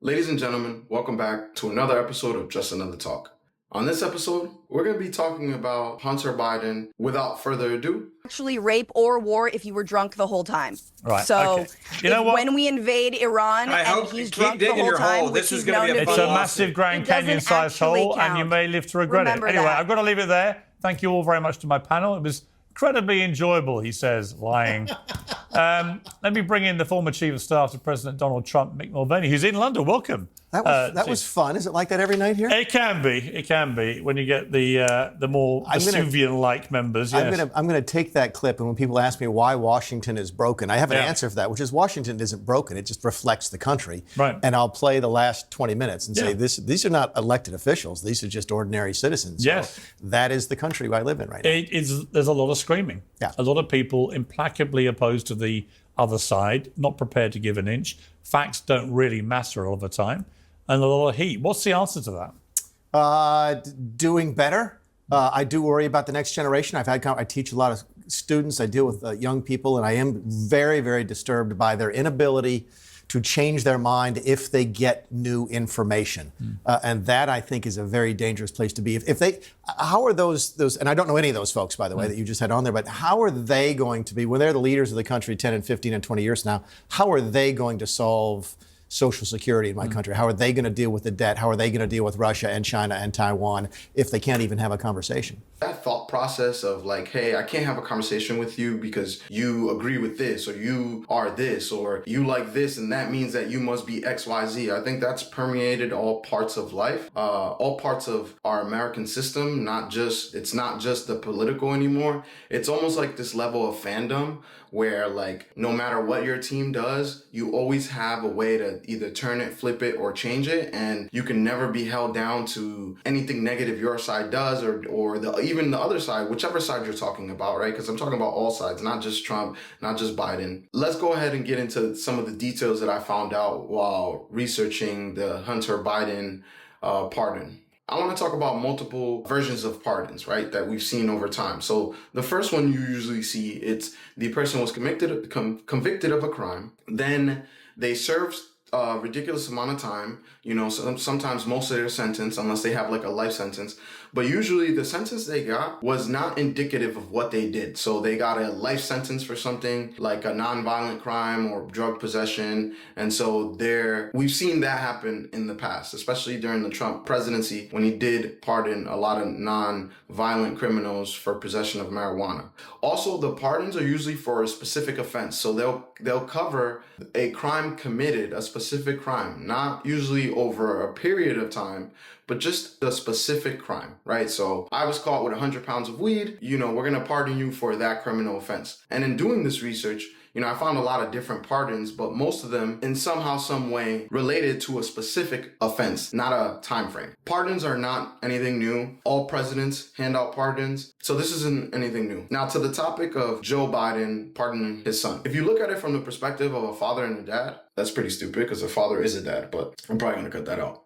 Ladies and gentlemen, welcome back to another episode of Just Another Talk. On this episode, we're going to be talking about Hunter Biden. Without further ado, actually rape or war if you were drunk the whole time. Right. So okay. You know what? when we invade Iran and he's drunk the whole time, which he's known to be, it's a massive Grand Canyon-sized hole, and you may live to regret it. Anyway, I've got to leave it there. Thank you all very much to my panel. It was incredibly enjoyable, he says, lying. Let me bring in the former Chief of Staff to President Donald Trump, Mick Mulvaney, who's in London. Welcome. That was fun. Is it like that every night here? It can be when you get the more Vesuvian-like members. Yes. I'm gonna take that clip, and when people ask me why Washington is broken, I have an answer for that, which is Washington isn't broken. It just reflects the country. Right. And I'll play the last 20 minutes and say these are not elected officials. These are just ordinary citizens. Yes. So that is the country I live in right now. There's a lot of screaming. Yeah. A lot of people implacably opposed to the other side, not prepared to give an inch. Facts don't really matter all the time. And a lot of heat. What's the answer to that? Doing better. I do worry about the next generation. I teach a lot of students. I deal with young people, and I am very, very disturbed by their inability to change their mind if they get new information. And that, I think, is a very dangerous place to be. How are those, and I don't know any of those folks, by the way, that you just had on there, but how are they going to be, when they're the leaders of the country 10 and 15 and 20 years now, how are they going to solve Social Security in my country? How are they going to deal with the debt? How are they going to deal with Russia and China and Taiwan if they can't even have a conversation? That thought process of like, hey, I can't have a conversation with you because you agree with this, or you are this, or you like this, and that means that you must be X, Y, Z. I think that's permeated all parts of life, all parts of our American system. It's not just the political anymore. It's almost like this level of fandom where, like, no matter what your team does, you always have a way to either turn it, flip it, or change it, and you can never be held down to anything negative your side does, or even the other side, whichever side you're talking about, right? Because I'm talking about all sides, not just Trump, not just Biden. Let's go ahead and get into some of the details that I found out while researching the Hunter Biden pardon. I want to talk about multiple versions of pardons, right, that we've seen over time. So the first one you usually see, it's the person was convicted of a crime, then they served a ridiculous amount of time, sometimes most of their sentence, unless they have like a life sentence. But usually the sentence they got was not indicative of what they did. So they got a life sentence for something like a nonviolent crime or drug possession. And so we've seen that happen in the past, especially during the Trump presidency, when he did pardon a lot of non-violent criminals for possession of marijuana. Also, the pardons are usually for a specific offense. So they'll cover a crime committed, a specific crime, not usually over a period of time, but just a specific crime, right? So I was caught with 100 pounds of weed, we're gonna pardon you for that criminal offense. And in doing this research, I found a lot of different pardons, but most of them in somehow, some way related to a specific offense, not a time frame. Pardons are not anything new. All presidents hand out pardons. So this isn't anything new. Now to the topic of Joe Biden pardoning his son. If you look at it from the perspective of a father and a dad, that's pretty stupid because a father is a dad, but I'm probably gonna cut that out.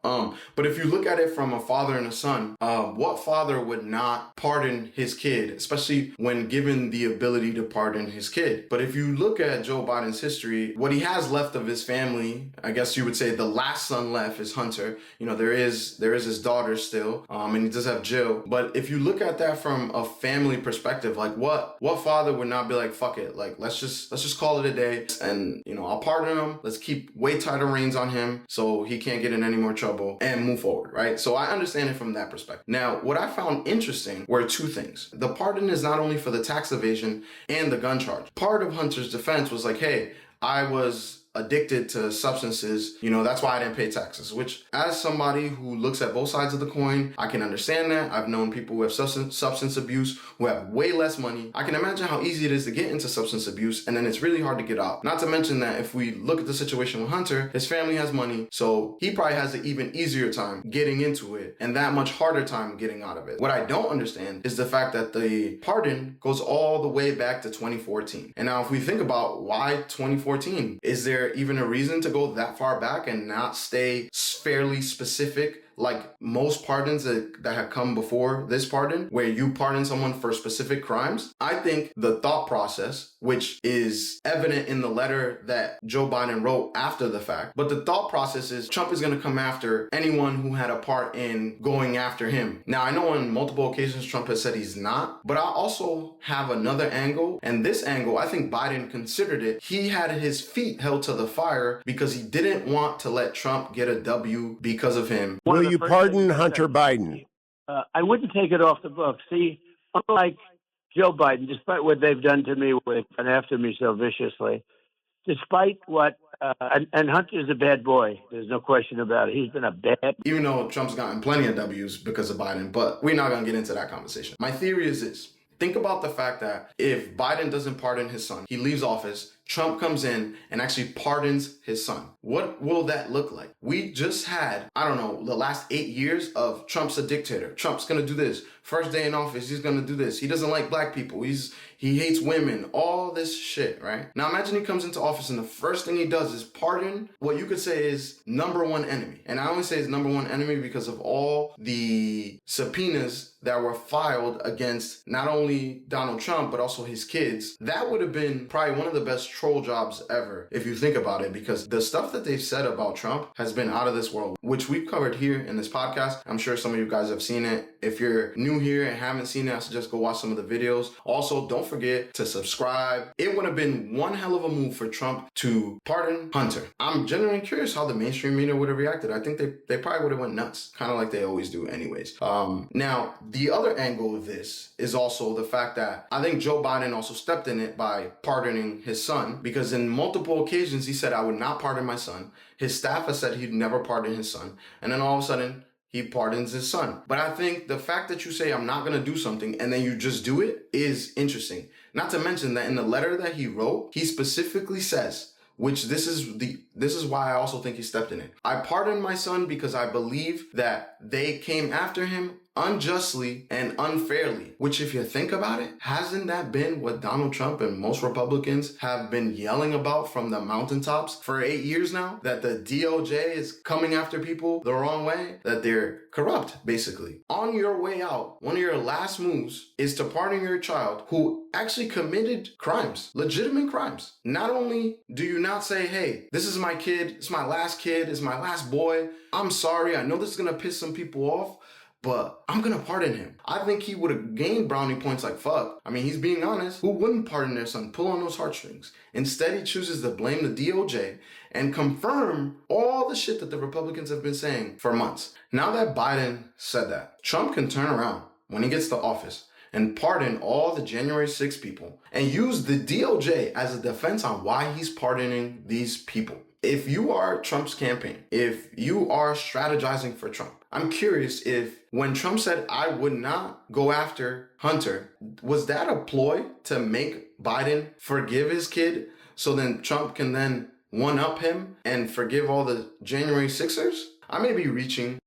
But if you look at it from a father and a son, what father would not pardon his kid, especially when given the ability to pardon his kid? But if you look at Joe Biden's history, what he has left of his family, I guess you would say the last son left is Hunter. There is his daughter still, and he does have Jill. But if you look at that from a family perspective, like what father would not be like, fuck it, like let's just call it a day, and I'll pardon him. Let's keep way tighter reins on him so he can't get in any more trouble and move forward, right? So I understand it from that perspective. Now, what I found interesting were two things. The pardon is not only for the tax evasion and the gun charge. Part of Hunter's defense was like, hey, I was addicted to substances, that's why I didn't pay taxes, which as somebody who looks at both sides of the coin, I can understand that. I've known people who have substance abuse who have way less money. I can imagine how easy it is to get into substance abuse, and then it's really hard to get out. Not to mention that if we look at the situation with Hunter, his family has money, so he probably has an even easier time getting into it and that much harder time getting out of it. What I don't understand is the fact that the pardon goes all the way back to 2014. And now if we think about why 2014, is there even a reason to go that far back and not stay fairly specific like most pardons that have come before this pardon, where you pardon someone for specific crimes, I think the thought process, which is evident in the letter that Joe Biden wrote after the fact, but the thought process is Trump is going to come after anyone who had a part in going after him. Now, I know on multiple occasions Trump has said he's not, but I also have another angle, and this angle, I think Biden considered it. He had his feet held to the fire because he didn't want to let Trump get a W because of him. Will you pardon Hunter Biden? I wouldn't take it off the books. See, unlike Joe Biden, despite what they've done to me and after me so viciously, despite what, and Hunter's a bad boy. There's no question about it. He's been a bad. Even though Trump's gotten plenty of W's because of Biden, but we're not going to get into that conversation. My theory is this. Think about the fact that if Biden doesn't pardon his son, he leaves office, Trump comes in and actually pardons his son. What will that look like? We just had, I don't know, the last 8 years of Trump's a dictator. Trump's going to do this. First day in office, he's going to do this. He doesn't like black people. He hates women, all this shit, right? Now imagine he comes into office and the first thing he does is pardon what you could say is number one enemy. And I only say it's number one enemy because of all the subpoenas that were filed against not only Donald Trump, but also his kids. That would have been probably one of the best troll jobs ever, if you think about it, because the stuff that they've said about Trump has been out of this world, which we've covered here in this podcast. I'm sure some of you guys have seen it. If you're new here and haven't seen it, I suggest go watch some of the videos. Also, don't forget to subscribe. It would have been one hell of a move for Trump to pardon Hunter. I'm genuinely curious how the mainstream media would have reacted. I think they probably would have went nuts, kind of like they always do anyways. Now, the other angle of this is also the fact that I think Joe Biden also stepped in it by pardoning his son, because in multiple occasions he said, I would not pardon my son. His staff has said he'd never pardon his son. And then all of a sudden, he pardons his son. But I think the fact that you say, I'm not going to do something, and then you just do it is interesting. Not to mention that in the letter that he wrote, he specifically says, which this is why I also think he stepped in it. I pardon my son because I believe that they came after him unjustly and unfairly, which if you think about it, hasn't that been what Donald Trump and most Republicans have been yelling about from the mountaintops for 8 years now? That the DOJ is coming after people the wrong way, that they're corrupt, basically. On your way out, one of your last moves is to pardon your child who actually committed crimes, legitimate crimes. Not only do you not say, hey, this is my kid, it's my last boy, I'm sorry, I know this is gonna piss some people off, but I'm going to pardon him. I think he would have gained brownie points like fuck. I mean, he's being honest. Who wouldn't pardon their son? Pull on those heartstrings. Instead, he chooses to blame the DOJ and confirm all the shit that the Republicans have been saying for months. Now that Biden said that, Trump can turn around when he gets to office and pardon all the January 6 people and use the DOJ as a defense on why he's pardoning these people. If you are Trump's campaign, if you are strategizing for Trump, I'm curious if when Trump said, I would not go after Hunter, was that a ploy to make Biden forgive his kid so then Trump can then one-up him and forgive all the January 6ers? I may be reaching.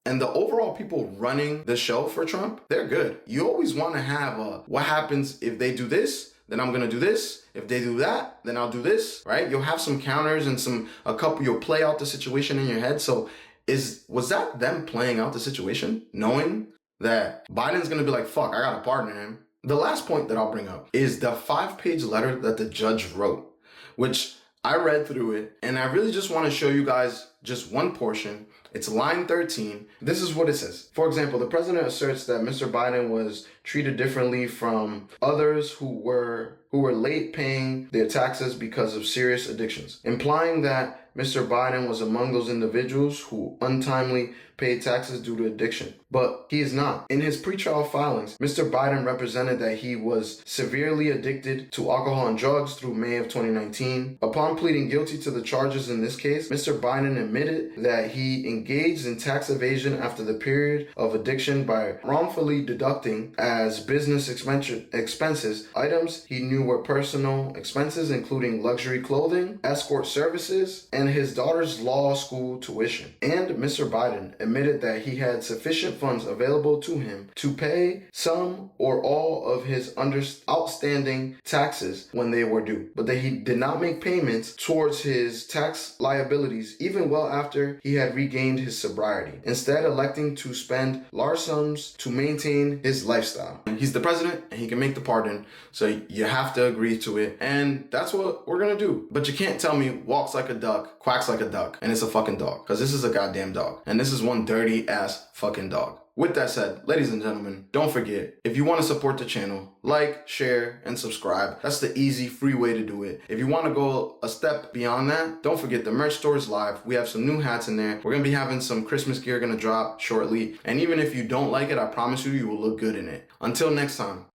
And the overall people running the show for Trump, they're good. You always want to have what happens if they do this? Then I'm going to do this. If they do that, then I'll do this, right? You'll have some counters and you'll play out the situation in your head. So was that them playing out the situation, knowing that Biden's going to be like, fuck, I got to pardon him? The last point that I'll bring up is the 5-page letter that the judge wrote, which I read through it. And I really just want to show you guys just one portion. It's line 13. This is what it says. For example, the president asserts that Mr. Biden was treated differently from others who were late paying their taxes because of serious addictions, implying that Mr. Biden was among those individuals who untimely paid taxes due to addiction. But he is not. In his pretrial filings, Mr. Biden represented that he was severely addicted to alcohol and drugs through May of 2019. Upon pleading guilty to the charges in this case, Mr. Biden admitted that he engaged in tax evasion after the period of addiction by wrongfully deducting as business expenses items he knew were personal expenses, including luxury clothing, escort services, and his daughter's law school tuition. And Mr. Biden admitted that he had sufficient funds available to him to pay some or all of his outstanding taxes when they were due, but that he did not make payments towards his tax liabilities even well after he had regained his sobriety, instead electing to spend large sums to maintain his lifestyle. He's the president and he can make the pardon, so you have to agree to it, and that's what we're gonna do. But you can't tell me walks like a duck, quacks like a duck, and it's a fucking dog, because this is a goddamn dog, and this is one dirty ass fucking dog. With that said, ladies and gentlemen, don't forget, if you want to support the channel, like, share, and subscribe. That's the easy, free way to do it. If you want to go a step beyond that, don't forget the merch store is live. We have some new hats in there. We're going to be having some Christmas gear going to drop shortly. And even if you don't like it, I promise you, you will look good in it. Until next time.